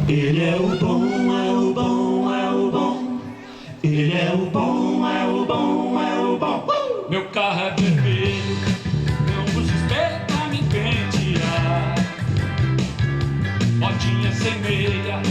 Ele é o bom, é o bom, é o bom. Ele é o bom, é o bom, é o bom. Meu carro é vermelho, não uso espelho pra me pentear. Botinha sem meia,